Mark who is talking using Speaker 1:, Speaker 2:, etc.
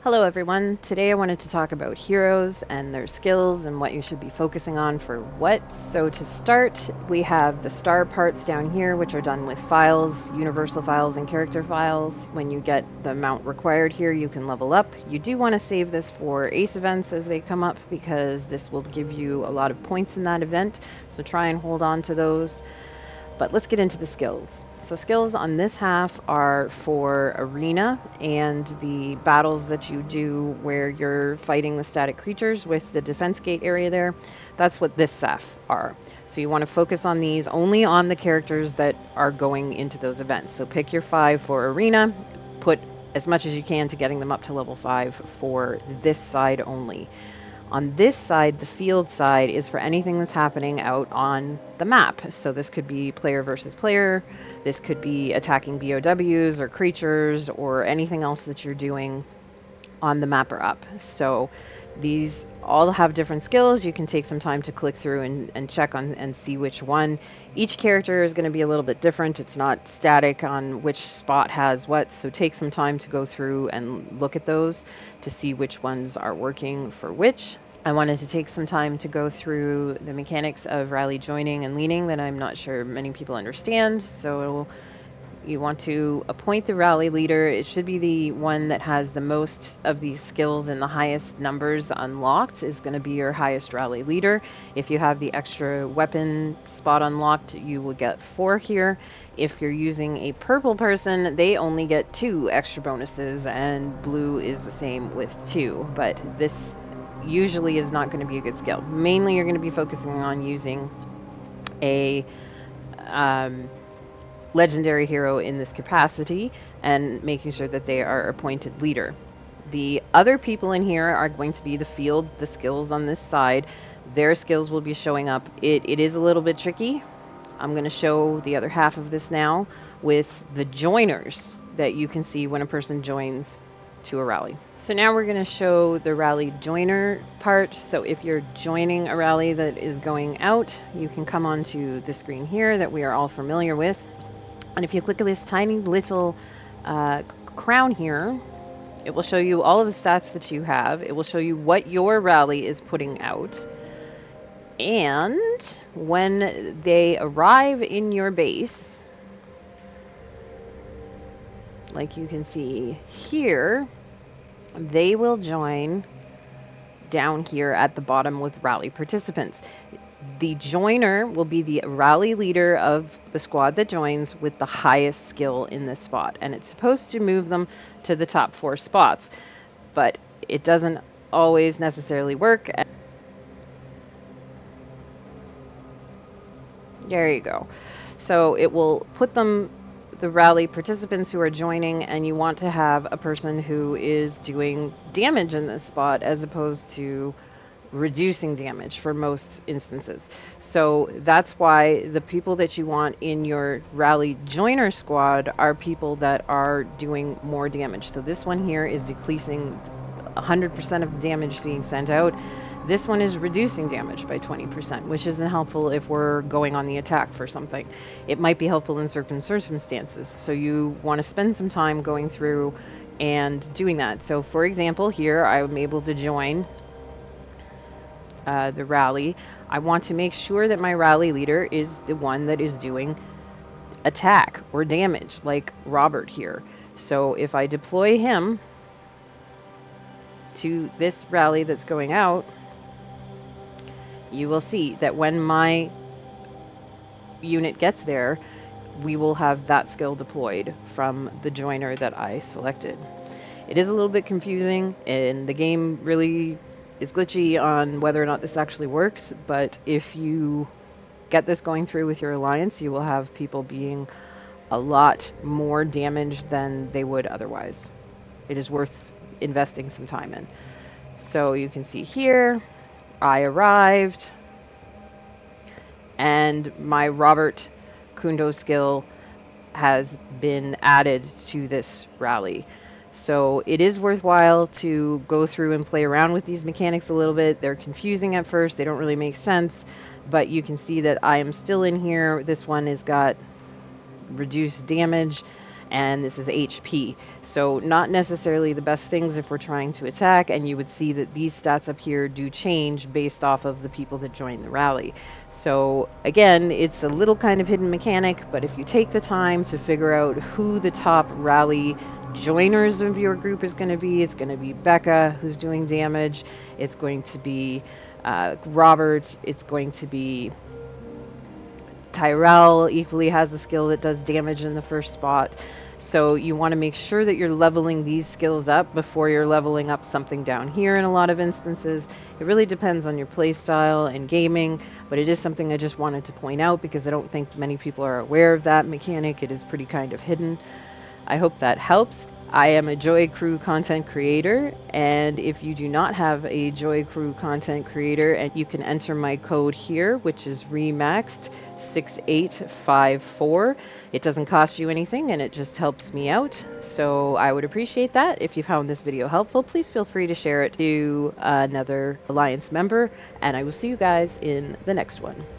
Speaker 1: Hello everyone, today I wanted to talk about heroes and their skills and what you should be focusing on for what. So to start, we have the star parts down here, which are done with files, universal files and character files. When you get the amount required here, you can level up. You do want to save this for ace events as they come up, because this will give you a lot of points in that event, so try and hold on to those. But let's get into the skills. So skills on this half are for arena and the battles that you do where you're fighting the static creatures with the defense gate area there. That's what this SAF are. So you want to focus on these only on the characters that are going into those events. So pick your 5 for arena, put as much as you can to getting them up to level 5 for this side only. On this side, the field side, is for anything that's happening out on the map. So this could be player versus player, this could be attacking BOWs or creatures or anything else that you're doing on the map or up. So these all have different skills. You can take some time to click through and check on and see which one. Each character is going to be a little bit different. It's not static on which spot has what, so take some time to go through and look at those to see which ones are working for which. I wanted to take some time to go through the mechanics of rally joining and leading that I'm not sure many people understand. So you want to appoint the rally leader. It should be the one that has the most of these skills and the highest numbers unlocked is going to be your highest rally leader. If you have the extra weapon spot unlocked, you will get 4 here. If you're using a purple person, they only get 2 extra bonuses, and blue is the same with 2. But this usually is not going to be a good skill. Mainly you're going to be focusing on using a legendary hero in this capacity and making sure that they are appointed leader. The other people in here are going to be the field, the skills on this side. Their skills will be showing up. It is a little bit tricky. I'm going to show the other half of this now with the joiners that you can see when a person joins to a rally. So now we're going to show the rally joiner part. So if you're joining a rally that is going out, you can come onto the screen here that we are all familiar with. And if you click this tiny little crown here, it will show you all of the stats that you have. It will show you what your rally is putting out. And when they arrive in your base, like you can see here, they will join down here at the bottom with rally participants. The joiner will be the rally leader of the squad that joins with the highest skill in this spot, and it's supposed to move them to the top 4 spots, but it doesn't always necessarily work. There you go. So it will put them, the rally participants who are joining, and you want to have a person who is doing damage in this spot as opposed to reducing damage for most instances. So that's why the people that you want in your rally joiner squad are people that are doing more damage. So this one here is decreasing 100% of the damage being sent out. This one is reducing damage by 20%, which isn't helpful if we're going on the attack for something. It might be helpful in certain circumstances. So you want to spend some time going through and doing that. So for example, here I'm able to join the rally. I want to make sure that my rally leader is the one that is doing attack or damage, like Robert here. So if I deploy him to this rally that's going out, you will see that when my unit gets there, we will have that skill deployed from the joiner that I selected. It is a little bit confusing, and the game really is glitchy on whether or not this actually works, but if you get this going through with your alliance, you will have people being a lot more damaged than they would otherwise. It is worth investing some time in. So you can see here, I arrived, and my Robert Kundo skill has been added to this rally. So it is worthwhile to go through and play around with these mechanics a little bit. They're confusing at first, they don't really make sense, but you can see that I am still in here. This one has got reduced damage, and this is HP. So not necessarily the best things if we're trying to attack, and you would see that these stats up here do change based off of the people that join the rally. So again, it's a little kind of hidden mechanic, but if you take the time to figure out who the top rally joiners of your group is going to be, it's going to be Becca, who's doing damage, it's going to be Robert, it's going to be Tyrell, equally has a skill that does damage in the first spot. So you want to make sure that you're leveling these skills up before you're leveling up something down here in a lot of instances. It really depends on your playstyle and gaming, but it is something I just wanted to point out because I don't think many people are aware of that mechanic. It is pretty kind of hidden. I hope that helps. I am a JoyCrew content creator, and if you do not have a JoyCrew content creator, and you can enter my code here, which is remaxed6854. It doesn't cost you anything, and it just helps me out, so I would appreciate that. If you found this video helpful, please feel free to share it to another Alliance member, and I will see you guys in the next one.